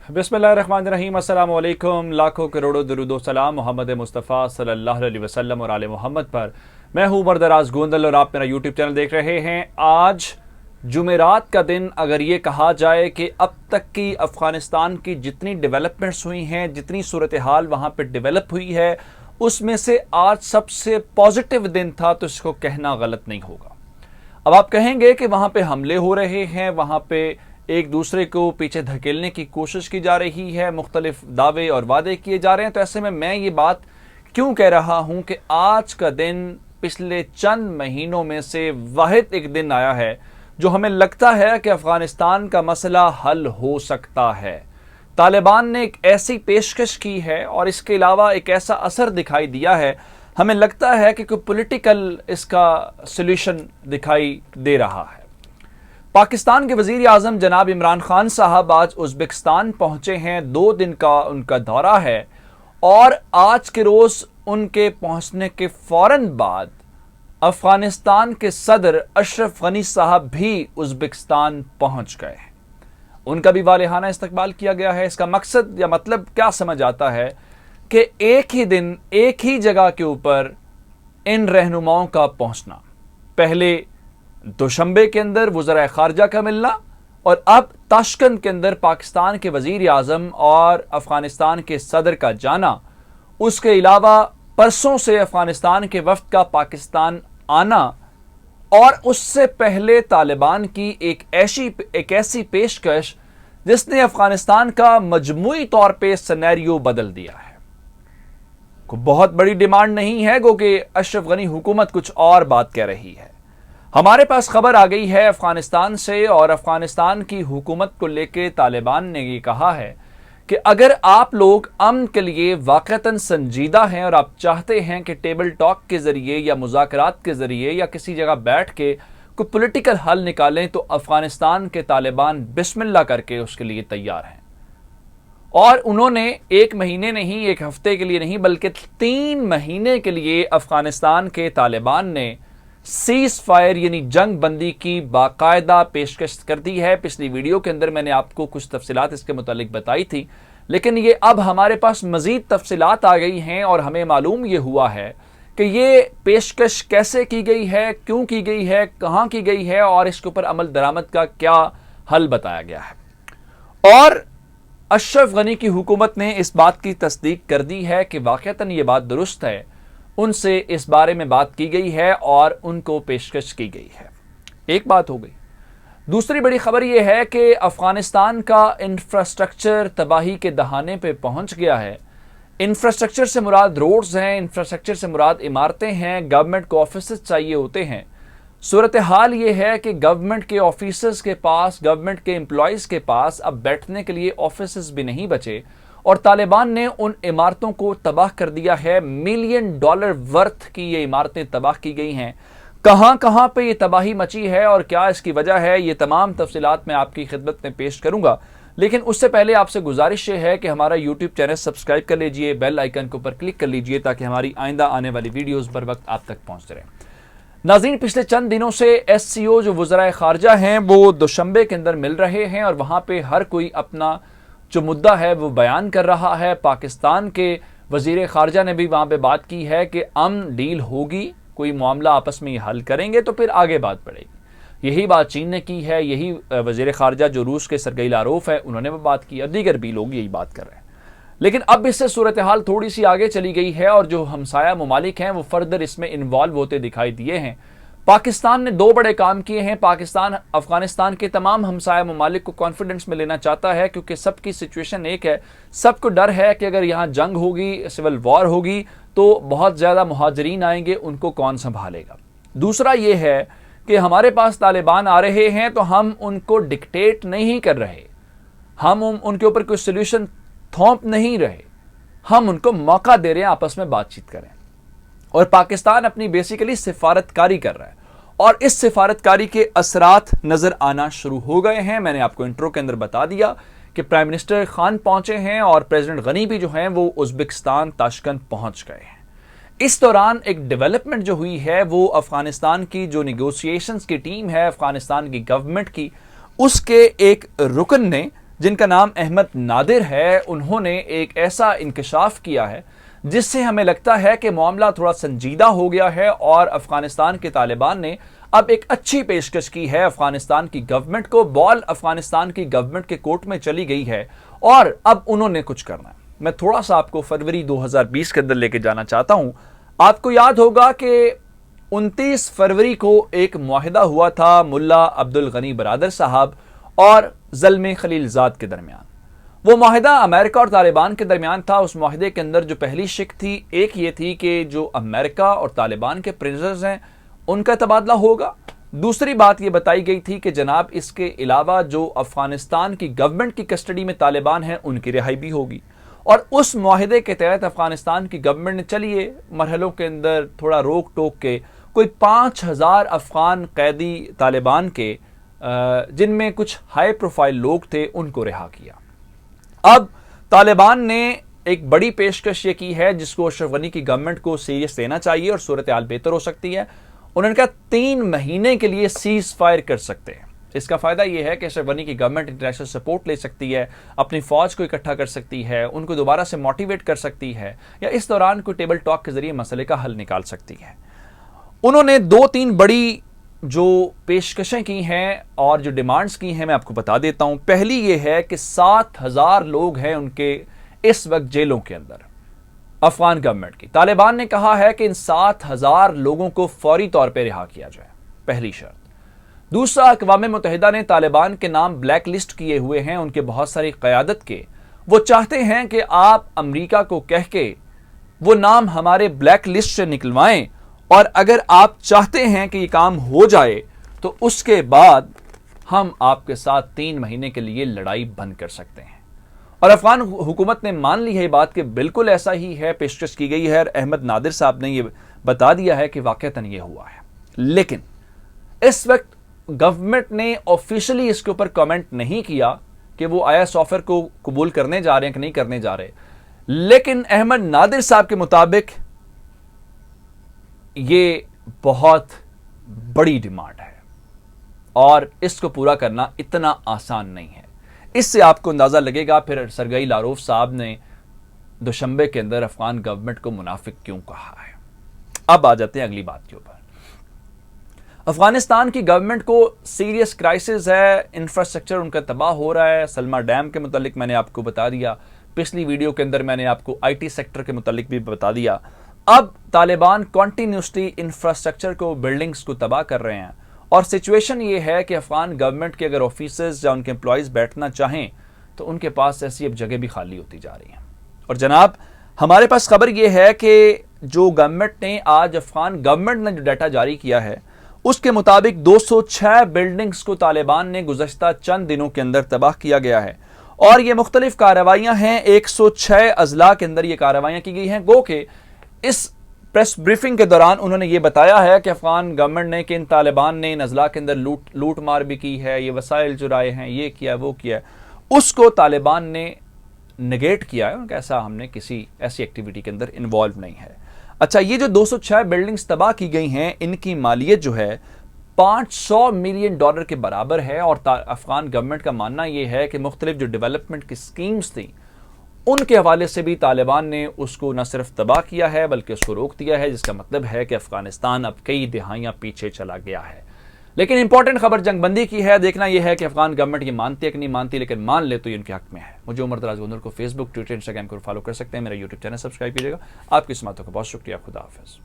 बिस्मिल्लाहिर्रहमानिर्रहीम, अस्सलाम वालेकुम। लाखों करोड़ों दरूदो सलाम मोहम्मद मुस्तफ़ा सल्लल्लाहु अलैहि वसल्लम और आले मोहम्मद पर। मैं हूँ उमर दराज गोंदल और आप मेरा यूट्यूब चैनल देख रहे हैं। आज जुमेरात का दिन, अगर ये कहा जाए कि अब तक की अफ़गानिस्तान की जितनी डेवलपमेंट्स हुई हैं, जितनी सूरत हाल वहाँ पर डेवलप हुई है, उसमें से आज सबसे पॉजिटिव दिन था, तो इसको कहना गलत नहीं होगा। अब आप कहेंगे कि वहाँ पे हमले हो रहे हैं, वहाँ पे एक दूसरे को पीछे धकेलने की कोशिश की जा रही है, मुख्तलिफ दावे और वादे किए जा रहे हैं, तो ऐसे में मैं ये बात क्यों कह रहा हूँ कि आज का दिन पिछले चंद महीनों में से वाहिद एक दिन आया है जो हमें लगता है कि अफ़गानिस्तान का मसला हल हो सकता है। तालिबान ने एक ऐसी पेशकश की है और इसके अलावा एक ऐसा असर दिखाई दिया है, हमें लगता है कि कोई पॉलिटिकल इसका सॉल्यूशन दिखाई दे रहा है। पाकिस्तान के वज़ीर आज़म जनाब इमरान खान साहब आज उज़्बेकिस्तान पहुंचे हैं। 2 दिन का उनका दौरा है और आज के रोज़ उनके पहुंचने के फौरन बाद अफ़गानिस्तान के सदर अशरफ गनी साहब भी उज़्बेकिस्तान पहुंच गए हैं। उनका भी वालिहाना इस्तकबाल किया गया है। इसका मकसद या मतलब क्या समझ आता है कि एक ही दिन एक ही जगह के ऊपर इन रहनुमाओं का पहुंचना, पहले दोशंबे के अंदर वज़राए ख़ारजा का मिलना और अब ताशकंद के अंदर पाकिस्तान के वज़ीर आज़म और अफ़गानिस्तान के सदर का जाना, उसके अलावा परसों से अफ़गानिस्तान के वफ़द का पाकिस्तान आना और उससे पहले तालिबान की एक ऐसी पेशकश जिसने अफ़गानिस्तान का मजमूई तौर पे सिनेरियो बदल दिया है। कोई बहुत बड़ी डिमांड नहीं है, क्योंकि अशरफ गनी हुकूमत कुछ और बात कह रही है। हमारे पास खबर आ गई है अफ़गानिस्तान से और अफ़गानिस्तान की हुकूमत को लेकर तालिबान ने ये कहा है कि अगर आप लोग अमन के लिए वाक़तन संजीदा हैं और आप चाहते हैं कि टेबल टॉक के ज़रिए या मुज़ाकरात के ज़रिए या किसी जगह बैठ के कोई पॉलिटिकल हल निकालें, तो अफ़गानिस्तान के तालिबान बिस्मिल्लाह करके उसके लिए तैयार हैं। और उन्होंने 1 महीने नहीं, 1 हफ्ते के लिए नहीं, बल्कि 3 महीने के लिए अफ़गानिस्तान के तालिबान ने सीज़ फायर यानी जंग बंदी की बाकायदा पेशकश कर दी है। पिछली वीडियो के अंदर मैंने आपको कुछ तफसीलात इसके मुतालिक बताई थी, लेकिन ये अब हमारे पास मज़ीद तफसीलात आ गई हैं और हमें मालूम ये हुआ है कि ये पेशकश कैसे की गई है, क्यों की गई है, कहाँ की गई है और इसके ऊपर अमल दरामद का क्या हल बताया गया है। और अशरफ गनी की हुकूमत ने इस बात की तस्दीक कर दी है कि वाक़तन ये बात दुरुस्त है, उनसे इस बारे में बात की गई है और उनको पेशकश की गई है। एक बात हो गई। दूसरी बड़ी खबर यह है कि अफ़गानिस्तान का इंफ्रास्ट्रक्चर तबाही के दहाने पे पहुंच गया है। इंफ्रास्ट्रक्चर से मुराद रोड्स हैं, इंफ्रास्ट्रक्चर से मुराद इमारतें हैं, गवर्नमेंट को ऑफिस चाहिए होते हैं। सूरत हाल ये है कि गवर्नमेंट के ऑफिसर्स के पास, गवर्नमेंट के एम्प्लॉयज़ के पास अब बैठने के लिए ऑफिस भी नहीं बचे और तालिबान ने उन इमारतों को तबाह कर दिया है। $1 मिलियन वर्थ की ये इमारतें तबाह की गई हैं। कहां कहां पे ये तबाही मची है और क्या इसकी वजह है, ये तमाम तफसीलात मैं आपकी खिदमत में पेश करूंगा। लेकिन उससे पहले आपसे गुजारिश ये है कि हमारा यूट्यूब चैनल सब्सक्राइब कर लीजिए, बेल आइकन के ऊपर क्लिक कर लीजिए ताकि हमारी आइंदा आने वाली वीडियोज़ बर वक्त आप तक पहुँचते रहें। नाज़रीन, पिछले चंद दिनों से SCO जो वज़राए ख़ारजा हैं वो दोशंबे के अंदर मिल रहे हैं और वहाँ पर हर कोई अपना जो मुद्दा है वो बयान कर रहा है। पाकिस्तान के वज़ीर ख़ारजा ने भी वहाँ पे बात की है कि अमन डील होगी, कोई मामला आपस में हल करेंगे तो फिर आगे बात बढ़ेगी। यही बात चीन ने की है, यही वज़ीर ख़ारजा जो रूस के सरगई लारोफ है उन्होंने भी बात की और दीगर भी लोग यही बात कर रहे हैं। लेकिन अब इससे सूरत हाल थोड़ी सी आगे चली गई है और जो हमसाया ममालिक हैं वो फर्दर इसमें इन्वॉल्व होते दिखाई दिए हैं। पाकिस्तान ने 2 बड़े काम किए हैं। पाकिस्तान अफ़गानिस्तान के तमाम हमसाया ममालिक को कॉन्फिडेंस में लेना चाहता है, क्योंकि सबकी सिचुएशन एक है, सबको डर है कि अगर यहाँ जंग होगी, सिविल वॉर होगी तो बहुत ज़्यादा मुहाजिरीन आएंगे, उनको कौन संभालेगा। दूसरा ये है कि हमारे पास तालिबान आ रहे हैं तो हम उनको डिक्टेट नहीं कर रहे, हम उनके ऊपर कोई सोल्यूशन थोप नहीं रहे, हम उनको मौका दे रहे हैं आपस में बातचीत करें। और पाकिस्तान अपनी बेसिकली सिफारतकारी कर रहा है और इस सिफारतकारी के असरात नज़र आना शुरू हो गए हैं। मैंने आपको इंट्रो के अंदर बता दिया कि प्राइम मिनिस्टर खान पहुंचे हैं और प्रेसिडेंट गनी भी जो हैं वो उज़्बेकिस्तान ताशकंद पहुंच गए हैं। इस दौरान एक डेवलपमेंट जो हुई है वो अफ़गानिस्तान की जो नेगोशिएशंस की टीम है अफ़गानिस्तान की गवर्नमेंट की, उसके एक रुकन ने جن کا نام احمد نادر ہے، انہوں نے ایک ایسا انکشاف کیا ہے جس سے ہمیں لگتا ہے کہ معاملہ تھوڑا سنجیدہ ہو گیا ہے اور افغانستان کے طالبان نے اب ایک اچھی پیشکش کی ہے افغانستان کی گورنمنٹ کو۔ بال افغانستان کی گورنمنٹ کے کورٹ میں چلی گئی ہے اور اب انہوں نے کچھ کرنا ہے۔ میں تھوڑا سا آپ کو فروری 2020 کے اندر لے کے جانا چاہتا ہوں۔ آپ کو یاد ہوگا کہ 29 فروری کو ایک معاہدہ ہوا تھا ملا عبد الغنی برادر صاحب اور زلمے خلیل زاد کے درمیان۔ وہ معاہدہ امریکہ اور طالبان کے درمیان تھا۔ اس معاہدے کے اندر جو پہلی شق تھی، ایک یہ تھی کہ جو امریکہ اور طالبان کے پرزنرز ہیں ان کا تبادلہ ہوگا۔ دوسری بات یہ بتائی گئی تھی کہ جناب اس کے علاوہ جو افغانستان کی گورنمنٹ کی کسٹڈی میں طالبان ہیں ان کی رہائی بھی ہوگی۔ اور اس معاہدے کے تحت افغانستان کی گورنمنٹ نے چلیے مرحلوں کے اندر تھوڑا روک ٹوک کے کوئی 5000 افغان قیدی طالبان کے جن میں کچھ ہائی پروفائل لوگ تھے ان کو رہا کیا۔ اب طالبان نے ایک بڑی پیشکش یہ کی ہے جس کو اشرف غنی کی گورنمنٹ کو سیریس لینا چاہیے اور صورتحال بہتر ہو سکتی ہے۔ انہوں نے کہا 3 مہینے کے لیے سیز فائر کر سکتے ہیں۔ اس کا فائدہ یہ ہے کہ اشرف غنی کی گورنمنٹ انٹرنیشنل سپورٹ لے سکتی ہے، اپنی فوج کو اکٹھا کر سکتی ہے، ان کو دوبارہ سے موٹیویٹ کر سکتی ہے یا اس دوران کوئی ٹیبل ٹاک کے ذریعے مسئلے کا حل نکال سکتی ہے۔ انہوں نے 2-3 بڑی جو پیشکشیں کی ہیں اور جو ڈیمانڈز کی ہیں میں آپ کو بتا دیتا ہوں۔ پہلی یہ ہے کہ 7000 لوگ ہیں ان کے اس وقت جیلوں کے اندر افغان گورنمنٹ کی۔ طالبان نے کہا ہے کہ ان 7000 لوگوں کو فوری طور پہ رہا کیا جائے، پہلی شرط۔ دوسرا، اقوام متحدہ نے طالبان کے نام بلیک لسٹ کیے ہوئے ہیں ان کے بہت ساری قیادت کے۔ وہ چاہتے ہیں کہ آپ امریکہ کو کہہ کے وہ نام ہمارے بلیک لسٹ سے نکلوائیں، اور اگر آپ چاہتے ہیں کہ یہ کام ہو جائے تو اس کے بعد ہم آپ کے ساتھ 3 مہینے کے لیے لڑائی بند کر سکتے ہیں۔ اور افغان حکومت نے مان لی ہے یہ بات کہ بالکل ایسا ہی ہے، پیشکش کی گئی ہے۔ احمد نادر صاحب نے یہ بتا دیا ہے کہ واقعتاً یہ ہوا ہے، لیکن اس وقت گورنمنٹ نے آفیشلی اس کے اوپر کامنٹ نہیں کیا کہ وہ IS آفر کو قبول کرنے جا رہے ہیں کہ نہیں کرنے جا رہے، لیکن احمد نادر صاحب کے مطابق یہ بہت بڑی ڈیمانڈ ہے اور اس کو پورا کرنا اتنا آسان نہیں ہے۔ اس سے آپ کو اندازہ لگے گا پھر سرگئی لاروف صاحب نے دوشنبے کے اندر افغان گورنمنٹ کو منافق کیوں کہا ہے۔ اب آ جاتے ہیں اگلی بات کے اوپر۔ افغانستان کی گورنمنٹ کو سیریس کرائسس ہے، انفراسٹرکچر ان کا تباہ ہو رہا ہے۔ سلما ڈیم کے متعلق میں نے آپ کو بتا دیا، پچھلی ویڈیو کے اندر میں نے آپ کو IT سیکٹر کے متعلق بھی بتا دیا۔ اب طالبان کنٹینیوسلی انفراسٹرکچر کو، بلڈنگز کو تباہ کر رہے ہیں، اور سچویشن یہ ہے کہ افغان گورنمنٹ کے اگر آفیسز یا ان کے امپلائیز بیٹھنا چاہیں تو ان کے پاس ایسی اب جگہ بھی خالی ہوتی جا رہی ہیں۔ اور جناب ہمارے پاس خبر یہ ہے کہ جو گورنمنٹ نے آج افغان گورنمنٹ نے جو ڈیٹا جاری کیا ہے اس کے مطابق 206 بلڈنگز کو طالبان نے گزشتہ چند دنوں کے اندر تباہ کیا گیا ہے، اور یہ مختلف کارروائیاں ہیں۔ 106 اضلاع کے اندر یہ کارروائیاں کی گئی ہیں۔ گو کہ اس پریس بریفنگ کے دوران انہوں نے یہ بتایا ہے کہ افغان گورنمنٹ نے کہ ان طالبان نے ان اضلاع کے اندر لوٹ مار بھی کی ہے، یہ وسائل چرائے ہیں، یہ کیا وہ کیا، اس کو طالبان نے نگیٹ کیا ہے، ان کا ایسا ہم نے کسی ایسی ایکٹیویٹی کے اندر انوالو نہیں ہے۔ اچھا، یہ جو 206 بلڈنگز تباہ کی گئی ہیں ان کی مالیت جو ہے $500 ملین کے برابر ہے، اور افغان گورنمنٹ کا ماننا یہ ہے کہ مختلف جو ڈیولپمنٹ کی سکیمز تھیں ان کے حوالے سے بھی طالبان نے اس کو نہ صرف تباہ کیا ہے بلکہ اس کو روک دیا ہے، جس کا مطلب ہے کہ افغانستان اب کئی دہائیاں پیچھے چلا گیا ہے۔ لیکن امپورٹنٹ خبر جنگ بندی کی ہے، دیکھنا یہ ہے کہ افغان گورنمنٹ یہ مانتی ہے کہ نہیں مانتی، لیکن مان لے تو یہ ان کے حق میں ہے۔ مجھے عمر دراز گوندل کو فیس بک، ٹویٹر، انسٹاگرام کو فالو کر سکتے ہیں، میرا YouTube چینل سبسکرائب کیجیے گا۔ آپ کی سماعتوں کا بہت شکریہ، خدا حافظ۔